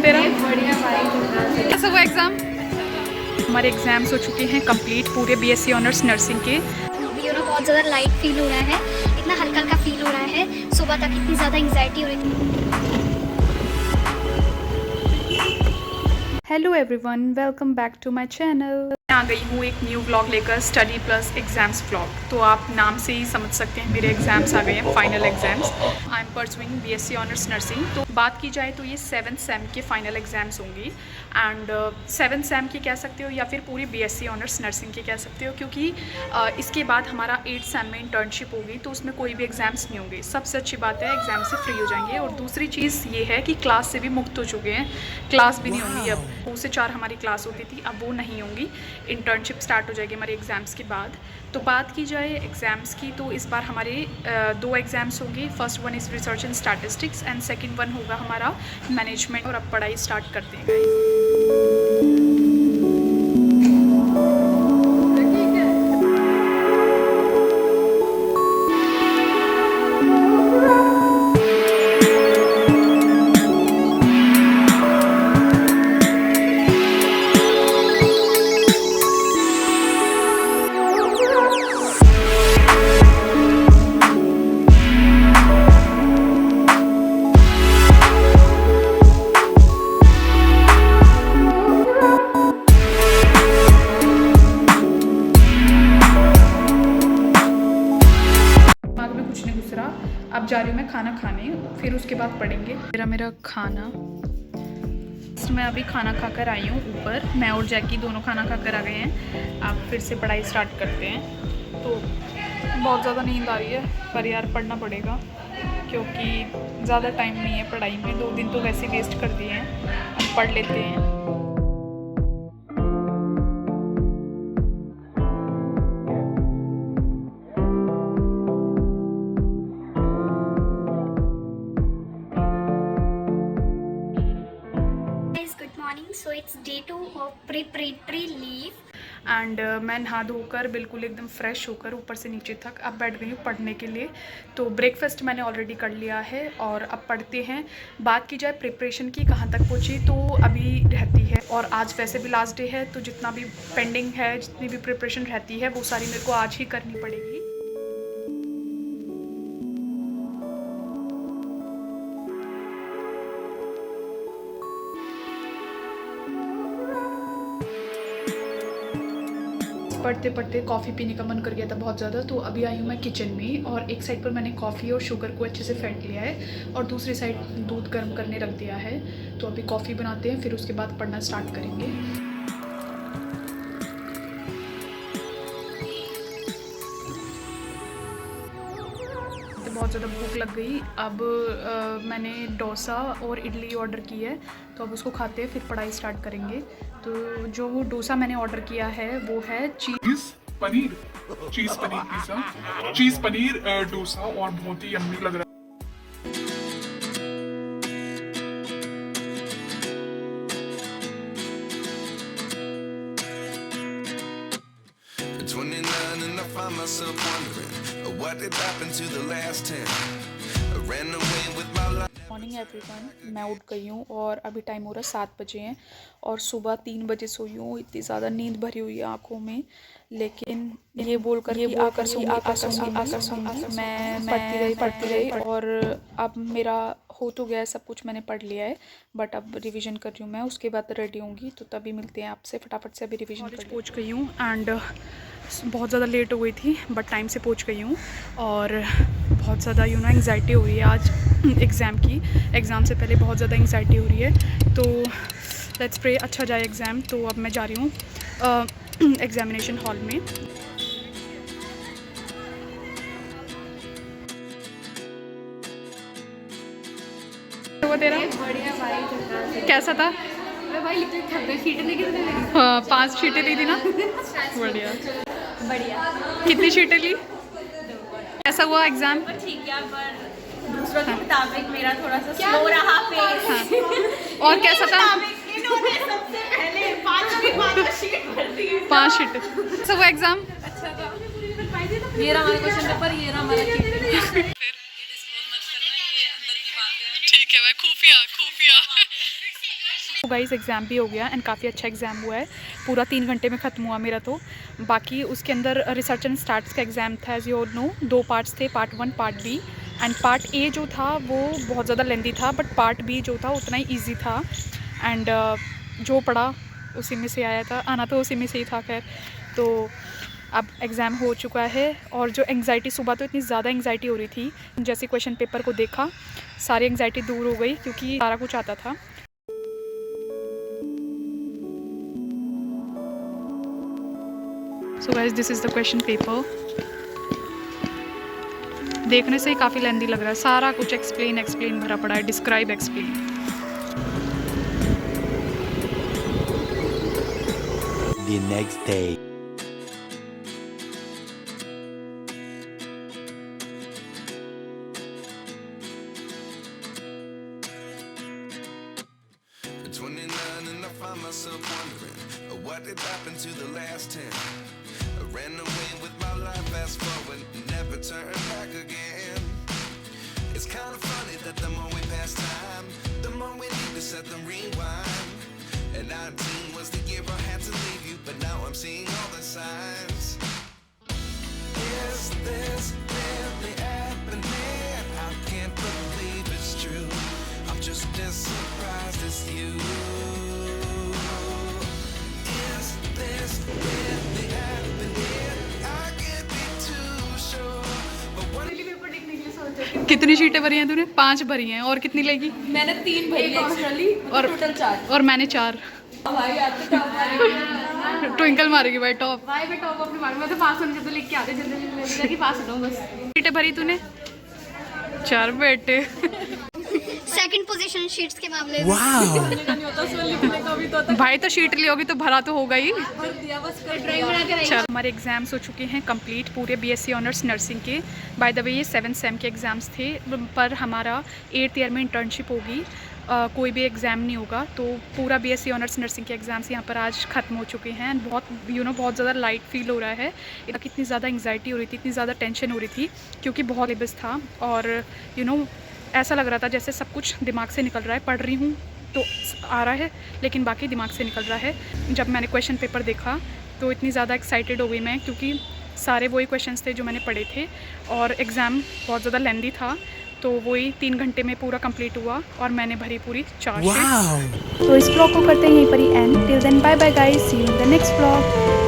तेरा? बढ़िया भाई। कैसा हुआ एग्ज़ाम? हमारे एग्ज़ाम्स हो चुके हैं कंप्लीट पूरे बीएससी ऑनर्स नर्सिंग के। बहुत ज़्यादा लाइट फील हो रहा है, इतना हल्का हल्का फील हो रहा है। सुबह तक इतनी ज़्यादा एंग्जाइटी हो रही थी। Hello everyone, welcome back to my channel. मैं आ गई हूँ एक न्यू व्लॉग लेकर, स्टडी प्लस एग्जाम्स व्लॉग। तो आप नाम से ही समझ सकते हैं मेरे एग्जाम्स आ गए हैं, final exams. I am pursuing BSc honours nursing. तो बात की जाए तो ये 7th सेम के फाइनल एग्जाम्स होंगी एंड 7th सेम की कह सकते हो या फिर पूरी बीएससी ऑनर्स नर्सिंग की कह सकते हो, क्योंकि इसके बाद हमारा 8th सेम में इंटर्नशिप होगी तो उसमें कोई भी एग्जाम्स नहीं होंगे। सबसे अच्छी बात है, एग्जाम से फ्री हो जाएंगे। और दूसरी चीज़ ये है कि क्लास से भी मुक्त हो चुके हैं, क्लास भी नहीं होंगी। अब 2 से 4 हमारी क्लास होती थी, अब वो नहीं होंगी। इंटर्नशिप स्टार्ट हो जाएगी हमारे एग्ज़ाम्स के बाद। तो बात की जाए एग्ज़ाम्स की तो इस बार हमारे 2 एग्ज़ाम्स होंगे। First one is research and statistics and second one होगा हमारा मैनेजमेंट। और अब पढ़ाई स्टार्ट करते हैं गाइस। अब जा रही हूँ मैं खाना खाने, फिर उसके बाद पढ़ेंगे। मेरा खाना, मैं अभी खाना खाकर आई हूँ ऊपर। मैं और जैकी दोनों खाना खाकर आ गए हैं। अब फिर से पढ़ाई स्टार्ट करते हैं। तो बहुत ज़्यादा नींद आ रही है, पर यार पढ़ना पड़ेगा क्योंकि ज़्यादा टाइम नहीं है पढ़ाई में। 2 दिन तो वैसे वेस्ट कर दिए हैं, अब पढ़ लेते हैं। So it's day 2 of preparatory leave. And मैं नहा धोकर बिल्कुल एकदम फ्रेश होकर ऊपर से नीचे तक अब बैठ गई हूँ पढ़ने के लिए। तो ब्रेकफास्ट मैंने ऑलरेडी कर लिया है और अब पढ़ते हैं। बात की जाए प्रिपरेशन की कहाँ तक पहुँची, तो अभी रहती है। और आज वैसे भी लास्ट डे है, तो जितना भी पेंडिंग है, जितनी भी प्रिपरेशन रहती है वो सारी मेरे को आज ही करनी पड़ेगी। पढ़ते पढ़ते कॉफ़ी पीने का मन कर गया था बहुत ज़्यादा। तो अभी आई हूँ मैं किचन में और एक साइड पर मैंने कॉफ़ी और शुगर को अच्छे से फेंट लिया है और दूसरी साइड दूध गर्म करने रख दिया है। तो अभी कॉफ़ी बनाते हैं, फिर उसके बाद पढ़ना स्टार्ट करेंगे। बहुत ज़्यादा भूख लग गई। अब मैंने डोसा और इडली ऑर्डर की है, तो अब उसको खाते हैं फिर पढ़ाई स्टार्ट करेंगे। तो जो वो डोसा मैंने ऑर्डर किया है वो है चीज़ पनीर पिज़्ज़ा, चीज़ पनीर डोसा, और बहुत ही यम्मी लग रहा है। मॉर्निंग एवरीवन, मैं उठ गई हूँ और अभी टाइम हो रहा है 7 बजे हैं और सुबह 3 बजे सोई हूँ। इतनी ज़्यादा नींद भरी हुई है आँखों में, लेकिन ये बोलकर मैं पढ़ती रही और अब मेरा हो तो गया है, सब कुछ मैंने पढ़ लिया है। बट अब रिवीजन कर रही हूँ मैं, उसके बाद रेडी होंगी, तो तभी मिलते हैं आपसे। फटाफट से अभी रिवीजन कर पहुँच गई हूँ एंड बहुत ज़्यादा लेट हो गई थी, बट टाइम से पहुँच गई हूँ। और बहुत ज़्यादा एंग्जाइटी हो रही है आज एग्ज़ाम की। एग्ज़ाम से पहले बहुत ज़्यादा एंग्जाइटी हो रही है, तो लेट्स प्रे अच्छा जाए एग्ज़ाम। तो अब मैं जा रही हूँ एग्ज़ामिनेशन हॉल में। वो तेरा? बढ़िया भाई। कैसा था? भाई हाँ, 5 शीटें ली थी ना। बढ़िया बढ़िया। कितनी शीटें ली? कैसा हुआ एग्ज़ाम? ठीक है, पर दूसरों के मुताबिक मेरा थोड़ा सा स्लो रहा पेस। हाँ। और कैसा था? इन्होंने सबसे पहले 5 शीट भर दी। 5 शीटें। कैसा हुआ एग्ज़ाम? अच्छा था। ये रहा हमारा क्वेश्चन पेपर, ये रहा हमारा चीटिंग। ठीक है भाई, खुफिया खुफिया। तो गाइस एग्ज़ाम भी हो गया एंड काफ़ी अच्छा एग्ज़ाम हुआ है, पूरा 3 घंटे में ख़त्म हुआ मेरा। तो बाकी उसके अंदर रिसर्च एंड स्टार्ट्स का एग्ज़ाम था, एज़ यू नो 2 पार्ट्स थे, part 1 part B. And part A जो था वो बहुत ज़्यादा लेंदी था, बट पार्ट बी जो था उतना ही ईजी था। एंड जो पढ़ा उसी में से आया था, आना तो उसी में से ही था। खैर तो अब एग्ज़ाम हो चुका है और जो एंग्जाइटी, सुबह तो इतनी ज़्यादा एंग्जाइटी हो रही थी, जैसे क्वेश्चन पेपर को देखा सारी एंग्जाइटी दूर हो गई क्योंकि सारा कुछ आता था। So guys this is the question paper. देखने से ही काफ़ी लेंदी लग रहा है, सारा कुछ एक्सप्लेन भरा पड़ा है, describe explain. The next day. At 29 and I find myself wondering what did happen to the last 10. I ran away with my life, fast forward, never turn back again. It's kind of funny that the more we pass time, the more we need to set them rewind. And 19 was the year I had to leave you, but now I'm seeing all the signs. Is this really happening? I can't believe it's true. I'm just as surprised as you. Is this really happening? I can't be too sure. But what paper लिखने के लिए सोचा कितनी शीटें भरी हैं तूने? 5 भरी हैं, और कितनी लेगी? मैंने 3 भरी एक्स्ट्राली और टोटल 4। और मैंने 4। भाई आज तो टॉप मारेगी। ट्विंकल मारेगी भाई टॉप। भाई मैं टॉप अपनी मारूंगा, तो पास होने से तो लिख के आते जल्दी पास हो जाऊं बस। शीटें भरी तूने? 4 बेटे। सेकंड पोजीशन शीट्स के मामले में। Wow. नहीं होता सो लिखने का भी तो होता भाई तो शीट ली होगी तो भरा तो होगा ही। भर दिया बस कर ड्राइंग बना के चल हमारे एग्ज़ाम्स हो चुके हैं कंप्लीट पूरे बीएससी ऑनर्स नर्सिंग के। बाय द वे ये 7th सेम के एग्ज़ाम्स थे, पर हमारा 8th ईयर में इंटर्नशिप होगी, कोई भी एग्ज़ाम नहीं होगा। तो पूरा बीएससी ऑनर्स नर्सिंग के एग्ज़ाम्स यहाँ पर आज ख़त्म हो चुके हैं। एंड बहुत बहुत ज़्यादा लाइट फील हो रहा है। कितनी ज़्यादा एंग्जाइटी हो रही थी, इतनी ज़्यादा टेंशन हो रही थी क्योंकि बहुत सिलेबस था और ऐसा लग रहा था जैसे सब कुछ दिमाग से निकल रहा है। पढ़ रही हूँ तो आ रहा है लेकिन बाकी दिमाग से निकल रहा है। जब मैंने क्वेश्चन पेपर देखा तो इतनी ज़्यादा एक्साइटेड हो गई मैं, क्योंकि सारे वही क्वेश्चंस थे जो मैंने पढ़े थे और एग्ज़ाम बहुत ज़्यादा लेंदी था। तो वही 3 घंटे में पूरा कंप्लीट हुआ और मैंने भरी पूरी 4 Wow. शीट्स। तो इस ब्लॉग को करते हैं यहीं पर ही end. Till then bye bye guys, see you in the next blog.